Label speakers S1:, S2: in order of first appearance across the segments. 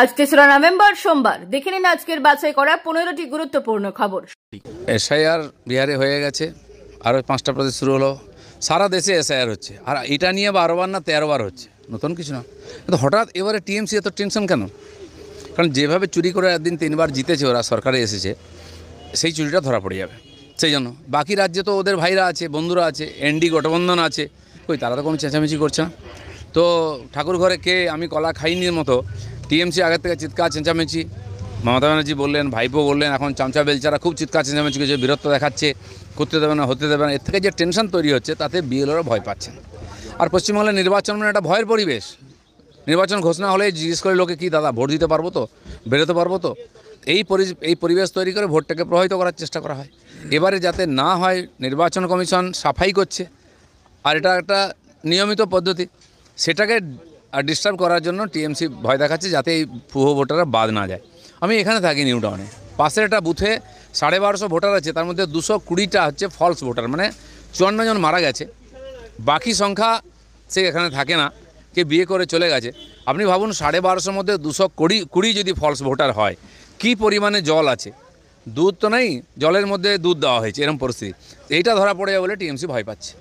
S1: আজ ৩রা নভেম্বর সোমবার। দেখে নিন আজকের বাছাই করা ১৫টি গুরুত্বপূর্ণ খবর।
S2: এসআইআর বিহারে হয়ে গেছে, আরও ৫টা প্রদেশ শুরু হলো। সারা দেশে এসআইআর হচ্ছে, আর এটা নিয়ে ১২বার না ১৩বার হচ্ছে, নতুন কিছু না। কিন্তু হঠাৎ এবারে টিএমসি এত টেনশন কেন? কারণ যেভাবে চুরি করে একদিন ৩বার জিতেছে ওরা, সরকারে এসেছে, সেই চুরিটা ধরা পড়ে যাবে। সেই জন্য বাকি রাজ্যে তো ওদের ভাইরা আছে, বন্ধুরা আছে, এনডি গঠবন্ধন আছে, কই তারা তো কোনো চেঁচামেচি করছে না। তো ঠাকুর ঘরে কে আমি কলা খাইনির মতো টিএমসি আগের থেকে চিৎকার চেঁচামেচি, মমতা ব্যানার্জি বললেন, ভাইপো বললেন, এখন চামচা বেলচারা খুব চিৎকার চেঁচামেচি করছে, বীরত্ব দেখাচ্ছে, করতে দেবে না, হতে দেবে না। এর থেকে যে টেনশন তৈরি হচ্ছে তাতে বিএলওরা ভয় পাচ্ছেন। আর পশ্চিমবাংলার নির্বাচন মানে একটা ভয়ের পরিবেশ। নির্বাচন ঘোষণা হলে জিজ্ঞেস করে লোকে, কি দাদা ভোট দিতে পারবো তো, বেরোতে পারবো তো? এই পরিবেশ তৈরি করে ভোটটাকে প্রভাবিত করার চেষ্টা করা হয়। এবারে যাতে না হয়, নির্বাচন কমিশন সাফাই করছে, আর এটা একটা নিয়মিত পদ্ধতি, সেটাকে ডিস্টার্ব করার জন্য টিএমসি ভয় দেখাচ্ছে যাতে এই ভুয়ো ভোটাররা বাদ না যায়। আমি এখানে থাকি নিউ টাউনে, পাশের একটা বুথে ১২৫০ ভোটার আছে, তার মধ্যে ২২০টা হচ্ছে ফলস ভোটার, মানে ৫৪ জন মারা গেছে, বাকি সংখ্যা সে এখানে থাকে না, কে বিয়ে করে চলে গেছে। আপনি ভাবুন ১২৫০ মধ্যে ২২০ যদি ফলস ভোটার হয়, কি পরিমাণে জল আছে? দুধ তো নেই, জলের মধ্যে দুধ দেওয়া হয়েছে, এরকম পরিস্থিতি। এইটা ধরা পড়ে যাবে বলে টিএমসি ভয় পাচ্ছে।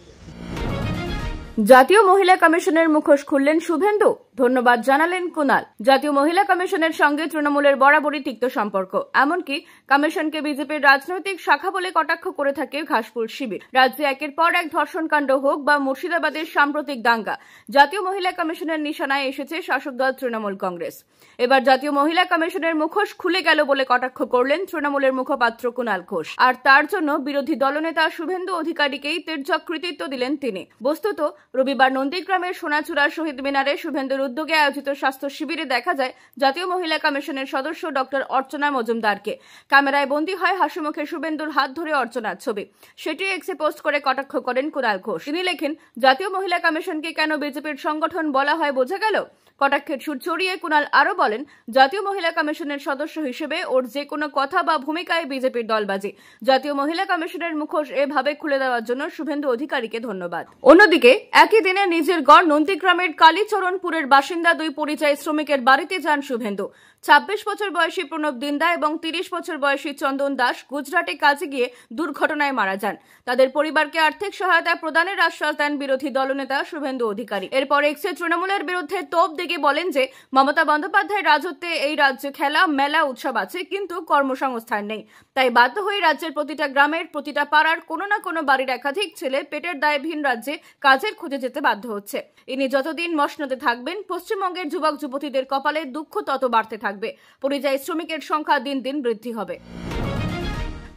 S1: জাতীয় মহিলা কমিশনের মুখোশ খুললেন শুভেন্দু, ধন্যবাদ জানালেন কুণাল। জাতীয় মহিলা কমিশনের সঙ্গে তৃণমূলের বরাবরই তিক্ত সম্পর্ক, এমনকি কমিশনকে বিজেপির রাজনৈতিক শাখা বলে কটাক্ষ করে থাকে ঘাসফুল শিবির। রাজ্যে একের পর এক ধর্ষণকাণ্ড হোক বা মুর্শিদাবাদের সাম্প্রতিক দাঙ্গা, জাতীয় মহিলা কমিশনের নিশানায় এসেছে শাসক দল তৃণমূল কংগ্রেস। এবার জাতীয় মহিলা কমিশনের মুখোশ খুলে গেল বলে কটাক্ষ করলেন তৃণমূলের মুখপাত্র কুণাল ঘোষ, আর তার জন্য বিরোধী দলনেতা শুভেন্দু অধিকারীকেই তির্যক কৃতিত্ব দিলেন তিনি। বস্তুত রবিবার নন্দীগ্রামের সোনাচূড়া শহীদ মিনারে শুভেন্দুর উদ্যোগে আয়োজিত স্বাস্থ্য শিবিরে দেখা যায় জাতীয় মহিলা কমিশনের সদস্য ডক্টর অর্চনা মজুমদারকে। ক্যামেরায় বন্দী হয় হাসিমুখে শুভেন্দুর হাত ধরে অর্চনার ছবি, সেটি এক্সে পোস্ট করে কটাক্ষ করেন কুণাল ঘোষ। তিনি লেখেন, জাতীয় মহিলা কমিশনকে কেন বিজেপির সংগঠন বলা হয় বোঝা গেল। কটাক্ষের সুর চড়িয়ে কুণাল আরো বলেন, জাতীয় মহিলা কমিশনের সদস্য হিসেবে ওর যে কোনো কথা বা ভূমিকায় বিজেপির দলবাজি। জাতীয় মহিলা কমিশনের মুখোশ এভাবে খুলে দেওয়ার জন্য শুভেন্দু অধিকারীকে ধন্যবাদ। অন্যদিকে একই দিনে নিজের গড় নন্দীগ্রামের কালীচরণপুরের বাসিন্দা দুই পরিযায়ী শ্রমিকের বাড়িতে যান শুভেন্দু। ২৬ বছর বয়সী প্রণব দিন্দা এবং ৩০ বছর বয়সী চন্দন দাস গুজরাটে কাজে গিয়ে দুর্ঘটনায় মারা যান। তাদের পরিবারকে আর্থিক সহায়তা প্রদানের আশ্বাস দেন বিরোধী দলনেতা শুভেন্দু অধিকারী। এরপর এক্সে তৃণমূলের বিরুদ্ধে তোপ দেগে বলেন যে মমতা বন্দ্যোপাধ্যায়ের রাজত্বে এই রাজ্যে খেলা মেলা উৎসব আছে, কিন্তু কর্মসংস্থান নেই। তাই বাধ্য হয়ে রাজ্যের প্রতিটা গ্রামের প্রতিটা পাড়ার কোনো না কোনো বাড়ির একাধিক ছেলে পেটের দায়ে ভিন রাজ্যে কাজের খোঁজে যেতে বাধ্য হচ্ছে। ইনি যতদিন মসনদে থাকবেন, পশ্চিমবঙ্গের যুবক যুবতীদের কপালে দুঃখ তত বাড়তে থাকবে, পরিযায়ী শ্রমিকের সংখ্যা দিন দিন বৃদ্ধি হবে।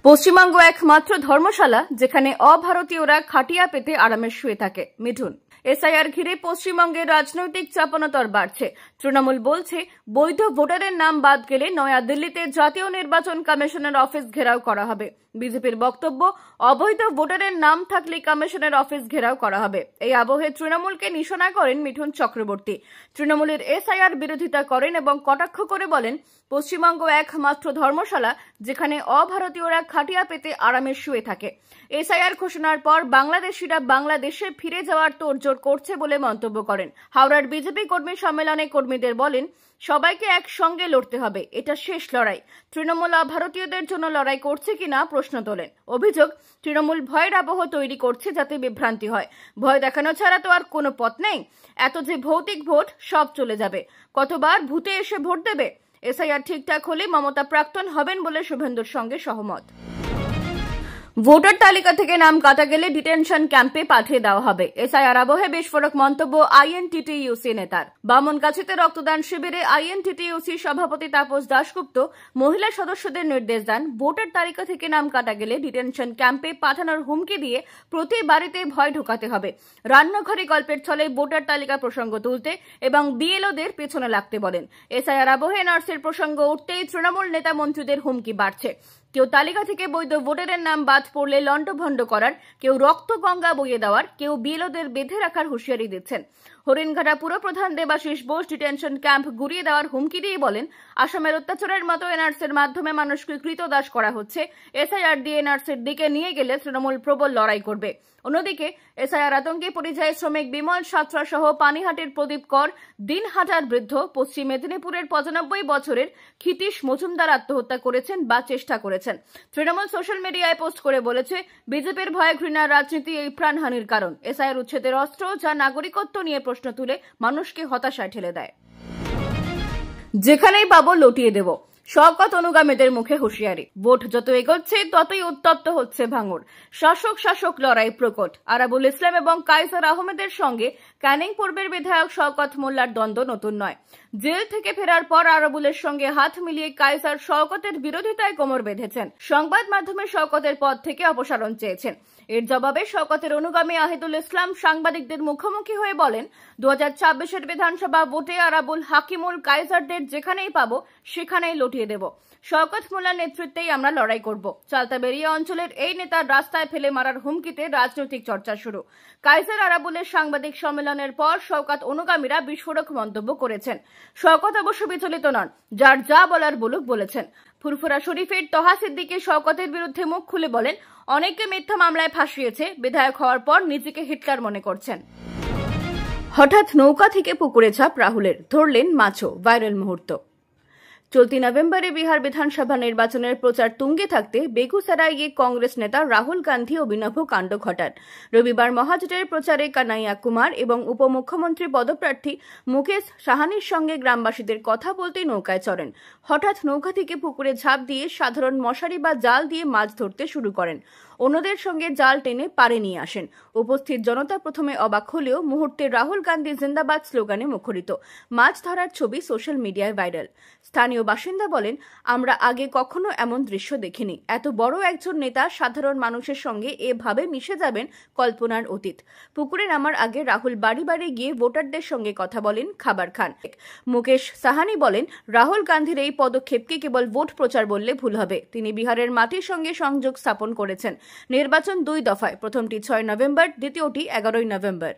S1: পশ্চিমবঙ্গ একমাত্র ধর্মশালা যেখানে অভারতীয়রা খাটিয়া পেতে আরামে শুয়ে থাকে। মিঠুন। এসআইআর ঘিরে পশ্চিমবঙ্গের রাজনৈতিক চাপানোতর বাড়ছে। তৃণমূল বলছে, বৈধ ভোটারের নাম বাদ গেলে নয়াদিল্লিতে জাতীয় নির্বাচন কমিশনের অফিস ঘেরাও করা হবে। বিজেপির বক্তব্য, অবৈধ ভোটারের নাম থাকলে কমিশনের অফিস ঘেরাও করা হবে। এই আবহে তৃণমূলকে নিশানা করেন মিঠুন চক্রবর্তী। তৃণমূলের এসআইআর বিরোধিতা করেন এবং কটাক্ষ করে বলেন, পশ্চিমবঙ্গ একমাত্র ধর্মশালা যেখানে অভারতীয়রা খাটিয়া পেতে আরামে শুয়ে থাকে। এসআইআর ঘোষণার পর বাংলাদেশিরা বাংলাদেশে ফিরে যাওয়ার তোড়জোড় করছে বলে মন্তব্য করেন। হাওড়ার বিজেপি কর্মী সম্মেলনে কর্মীদের বলেন, সবাইকে একসঙ্গে লড়তে হবে, এটা শেষ লড়াই। তৃণমূল ভারতীয়দের জন্য লড়াই করছে কিনা প্রশ্ন তোলেন। অভিযোগ, তৃণমূল ভয়ের আবহ তৈরি করছে যাতে বিভ্রান্তি হয়। ভয় দেখানো ছাড়া তো আর কোনো পথ নেই। এত যে ভৌতিক ভোট, সব চলে যাবে। কতবার ভূতে এসে ভোট দেবে? এসআইআর ঠিকঠাক হলে মমতা প্রাক্তন হবেন বলে শুভেন্দুর সঙ্গে সহমত। ভোটার তালিকা থেকে নাম কাটা গেলে ডিটেনশন ক্যাম্পে পাঠিয়ে দেওয়া হবে। এসআইআর আবহে বিস্ফোরক মন্তব্য আইএনটিটিইউসি নেতার। বামনগাছিতে রক্তদান শিবিরে আইএনটিটিইউসি সভাপতি তাপস দাশগুপ্ত মহিলা সদস্যদের নির্দেশ দেন, ভোটার তালিকা থেকে নাম কাটা গেলে ডিটেনশন ক্যাম্পে পাঠানোর হুমকি দিয়ে প্রতি বাড়িতে ভয় ঢোকাতে হবে। রান্নাঘরে গল্পের ছলে ভোটার তালিকা প্রসঙ্গ তুলতে এবং বিএলওদের পেছনে লাগতে বলেন। এসআইআর আবহে নার্সের প্রসঙ্গ উঠতেই তৃণমূল নেতা মন্ত্রীদের হুমকি বাড়ছে। কেউ তালিকা থেকে বৈধ ভোটারের নাম বাদ পড়লে লন্ডভন্ড করার, কেউ রক্ত গঙ্গা বইয়ে দেওয়ার, কেউ বিএলওদের বেঁধে রাখার হুঁশিয়ারি দিচ্ছেন। হরিণঘাটা পুরপ্রধান দেবাশিস বোস ডিটেনশন ক্যাম্প গুড়িয়ে দেওয়ার হুমকি দিয়ে বলেন, আসামের অত্যাচারের মতো এনআরসির মাধ্যমে মানুষকে কৃতদাস করা হচ্ছে। এসআইআর দিয়ে এনআরসির দিকে নিয়ে গেলে তৃণমূল প্রবল লড়াই করবে। অন্যদিকে এসআইআর আতঙ্কে পরিযায়ী শ্রমিক বিমল সাঁতরা সহ পানিহাটির প্রদীপ কর, দিনহাটার বৃদ্ধ, পশ্চিম মেদিনীপুরের 95 বছরের ক্ষিতীশ মজুমদার আত্মহত্যা করেছেন বা চেষ্টা করেছেন। তৃণমূল সোশ্যাল মিডিয়ায় পোস্ট করে বলেছে, বিজেপির ভয় ঘৃণার রাজনীতি এই প্রাণহানির কারণ। এসআইআর উচ্ছেদের অস্ত্র, যা নাগরিকত্ব নিয়ে প্রশ্ন তুলে মানুষকে হতাশায় ঠেলে দেয়। যেখানেই পাবো লুটিয়ে দেব, শওকত অনুগামীদের মুখে হুঁশিয়ারি। ভোট যত এগোচ্ছে ততই উত্তপ্ত হচ্ছে ভাঙড়। শাসক লড়াই প্রকট। আরাবুল ইসলাম এবং কাইসার আহমেদের সঙ্গে ক্যানিং পূর্বের বিধায়ক শওকত মোল্লার দ্বন্দ্ব নতুন নয়। জেল থেকে ফেরার পর আরাবুলের সঙ্গে হাত মিলিয়ে কাইসার শওকতের বিরোধিতায় কোমর বেঁধেছেন। সংবাদ মাধ্যমে শওকতের পদ থেকে অপসারণ চেয়েছেন। এর জবাবে শওকতের অনুগামী আহিদুল ইসলাম সাংবাদিকদের মুখোমুখি হয়ে বলেন, 2026-এর বিধানসভা ভোটে আরাবুল, হাকিমুল, কাইসারদের যেখানেই পাবো সেখানেই লুটিয়ে দেব। শওকত মোল্লার নেতৃত্বেই আমরা লড়াই করব। চালতাবেরিয়া অঞ্চলের এই নেতার রাস্তায় ফেলে মারার হুমকিতে রাজনৈতিক চর্চা শুরু। কাইসার আরাবুলের সাংবাদিক সম্মেলনের পর শওকত অনুগামীরা বিস্ফোরক মন্তব্য করেছেন। শওকত অবশ্য বিচলিত নন, যার যা বলার বলুক বলেছেন। ফুরফুরা শরীফের তহা সিদ্দিকী শওকতের বিরুদ্ধে মুখ খুলে বলেন, অনেককে মিথ্যা মামলায় ফাঁসিয়েছে, বিধায়ক হওয়ার পর নিজেকে হিটলার মনে করছেন। হঠাৎ নৌকা থেকে পুকুরে ঝাঁপ রাহুলের, ধরলেন মাছও, ভাইরাল মুহূর্ত। চলতি নভেম্বরে বিহার বিধানসভা নির্বাচনের প্রচার তুঙ্গে থাকতে বেগুসরাইয়ে কংগ্রেস নেতা রাহুল গান্ধী অভিনব কাণ্ড ঘটান। রবিবার মহাজোটের প্রচারে কানাইয়া কুমার এবং উপমুখ্যমন্ত্রী পদপ্রার্থী মুকেশ সাহানির সঙ্গে গ্রামবাসীদের কথা বলতে নৌকায় চড়েন। হঠাৎ নৌকা থেকে পুকুরে ঝাঁপ দিয়ে সাধারণ মশারি বা জাল দিয়ে মাছ ধরতে শুরু করেন। অন্যদের সঙ্গে জাল টেনে পাড়ে নিয়ে আসেন। উপস্থিত জনতা প্রথমে অবাক হলেও মুহূর্তে রাহুল গান্ধী জিন্দাবাদ স্লোগানে মুখরিত। মাছ ধরার ছবি সোশ্যাল মিডিয়ায় ভাইরাল। স্থানীয় বাসিন্দা বলেন, আমরা আগে কখনো এমন দৃশ্য দেখিনি। এত বড় একজন নেতা সাধারণ মানুষের সঙ্গে এভাবে মিশে যাবেন কল্পনার অতীত। পুকুরে নামার আগে রাহুল বাড়ি বাড়ি গিয়ে ভোটারদের সঙ্গে কথা বলেন, খাবার খান। মুকেশ সাহানি বলেন, রাহুল গান্ধীর এই পদক্ষেপকে কেবল ভোট প্রচার বললে ভুল হবে। তিনি বিহারের মাটির সঙ্গে সংযোগ স্থাপন করেছেন। নির্বাচন 2 দফায়, প্রথমটি 6 নভেম্বর, দ্বিতীয়টি 11 নভেম্বর।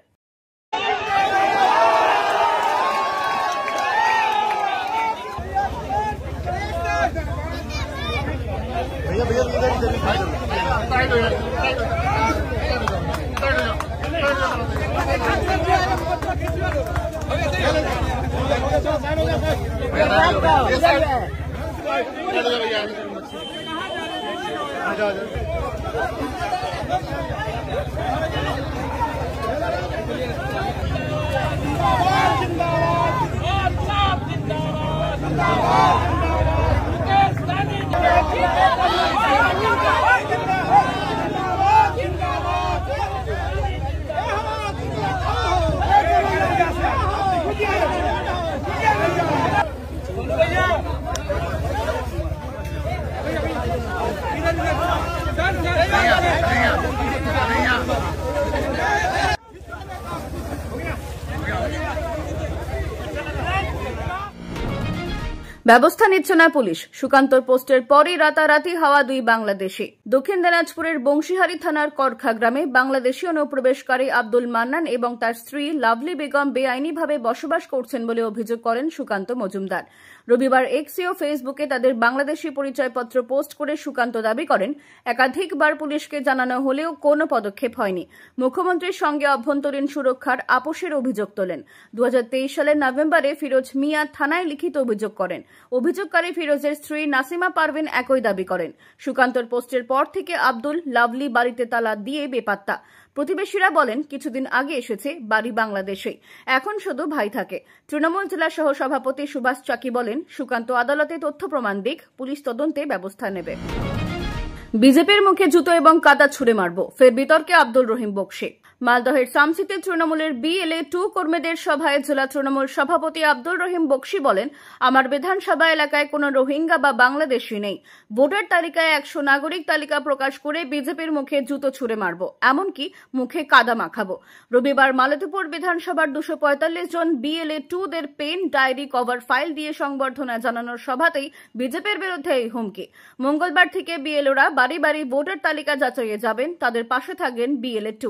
S1: ব্যবস্থা নিচ্ছে না পুলিশ। সুকান্তর পোস্টের পরই রাতারাতি হাওয়া 2 বাংলাদেশি। দক্ষিণ দিনাজপুরের বংশীহারি থানার করখা গ্রামে বাংলাদেশী অনুপ্রবেশকারী আব্দুল মান্নান এবং তার স্ত্রী লাভলি বেগম বেআইনিভাবে বসবাস করছেন বলে অভিযোগ করেন সুকান্ত মজুমদার। রবিবার এক্সে ও ফেসবুকে তাদের বাংলাদেশি পরিচয়পত্র পোস্ট করে সুকান্ত দাবি করেন, একাধিকবার পুলিশকে জানানো হলেও কোনো পদক্ষেপ হয়নি। মুখ্যমন্ত্রীর সঙ্গে অভ্যন্তরীণ সুরক্ষার আপোষের অভিযোগ তোলেন। 2023 সালের নভেম্বরে ফিরোজ মিয়া থানায় লিখিত অভিযোগ করেন। অভিযোগকারী ফিরোজের স্ত্রী নাসিমা পারভিন একই দাবি করেন। সুকান্তর পোস্টের পর থেকে আব্দুল, লাভলি বাড়িতে তালা দিয়ে বেপাত্তা। প্রতিবেশীরা বলেন, কিছুদিন আগে এসেছে, বাড়ি বাংলাদেশে, এখন শুধু ভাই থাকে। তৃণমূল জেলা সহ সভাপতি সুভাষ চাকি বলেন, সুকান্ত আদালতে তথ্য প্রমাণ দিক, পুলিশ তদন্তে ব্যবস্থা নেবে। বিজেপির মুখে জুতো এবং কাদা ছুড়ে মারব, ফের বিতর্কে আব্দুল রহিম বক্সি। মালদহের সামসিতে তৃণমূলের BLA-2 কর্মীদের সভায় জেলা তৃণমূল সভাপতি আব্দুল রহিম বক্সি বলেন, আমার বিধানসভা এলাকায় কোনো রোহিঙ্গা বা বাংলাদেশি নেই। ভোটার তালিকায় 100 নাগরিক তালিকা প্রকাশ করে বিজেপির মুখে জুতো ছুড়ে মারব, এমনকি মুখে কাদা মাখাবো। রবিবার মালতীপুর বিধানসভার 245 জন BLA-2-দের পেন, ডায়েরি, কভার ফাইল দিয়ে সংবর্ধনা জানানোর সভাতেই বিজেপির বিরুদ্ধে এই হুমকি। মঙ্গলবার থেকে BLO-রা বাড়ি বাড়ি ভোটার তালিকা যাচাইয়ে যাবেন, তাদের পাশে থাকবেন BLA-2।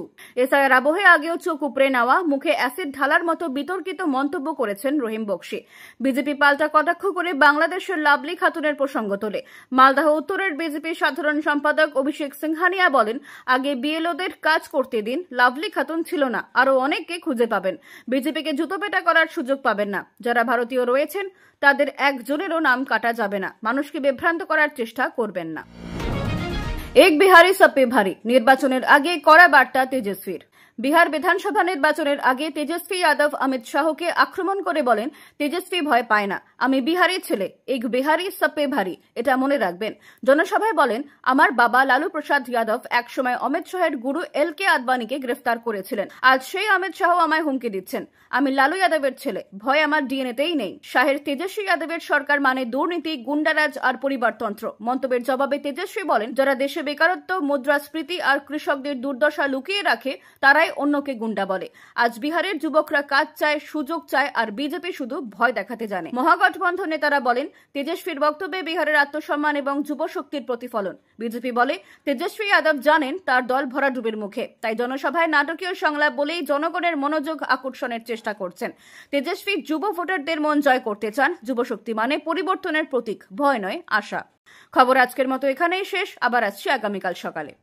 S1: জয়ের আবহে আগেও চোখ উপড়ে নেওয়া, মুখে অ্যাসিড ঢালার মতো বিতর্কিত মন্তব্য করেছেন রহিম বক্সী। বিজেপি পাল্টা কটাক্ষ করে বাংলাদেশের লাভলি খাতুনের প্রসঙ্গ তোলে। মালদহ উত্তরের বিজেপি সাধারণ সম্পাদক অভিষেক সিংহানিয়া বলেন, আগে বিএলওদের কাজ করতে দিন, লাভলি খাতুন ছিল না, আরো অনেককে খুঁজে পাবেন। বিজেপিকে জুতোপেটা করার সুযোগ পাবেন না। যারা ভারতীয় রয়েছেন তাদের একজনেরও নাম কাটা যাবে না। মানুষকে বিভ্রান্ত করার চেষ্টা করবেন না। এক বিহারি সব পে ভারী, নির্বাচনের আগে কড়া বার্তা তেজস্বীর। বিহার বিধানসভা নির্বাচনের আগে তেজস্বী যাদব অমিত শাহকে আক্রমণ করে বলেন, তেজস্বী ভয় পায় না, আমি বিহারি ছেলে, এক বিহারি সব পে ভারী, এটা মনে রাখবেন। জনসভায় বলেন, আমার বাবা লালু প্রসাদ যাদব একসময় অমিত শাহের গুরু LK আদবানিকে গ্রেফতার করেছিলেন। আজ সেই অমিত শাহ আমায় হুমকি দিচ্ছেন। আমি লালু যাদবের ছেলে, ভয় আমার ডিএনএতেই নেই। শাহের তেজস্বী যাদবের সরকার মানে দুর্নীতি, গুন্ডারাজ আর পরিবারতন্ত্র। মন্তব্যের জবাবে তেজস্বী বলেন, যারা দেশে বেকারত্ব, মুদ্রাস্ফীতি আর কৃষকদের দুর্দশা লুকিয়ে রাখে তারাই অন্যকে গুন্ডা বলে। আজ বিহারের যুবকরা কাজ চায়, সুযোগ চায়, আর বিজেপি শুধু ভয় দেখাতে জানে। মহাগঠবন্ধন নেতারা বলেন, তেজস্বীর বক্তব্যে বিহারের আত্মসম্মান এবং যুব শক্তির প্রতিফলন। বিজেপি বলে, তেজস্বী যাদব জানেন তার দল ভরাডুবির মুখে, তাই জনসভায় নাটকীয় সংলাপ বলেই জনগণের মনোযোগ আকর্ষণের চেষ্টা করছেন। তেজস্বী যুব ভোটারদের মন জয় করতে চান। যুব শক্তি মানে পরিবর্তনের প্রতীক, ভয় নয়, আশা। খবর আজকের মতো এখানেই শেষ, আবার আসছি আগামীকাল সকালে।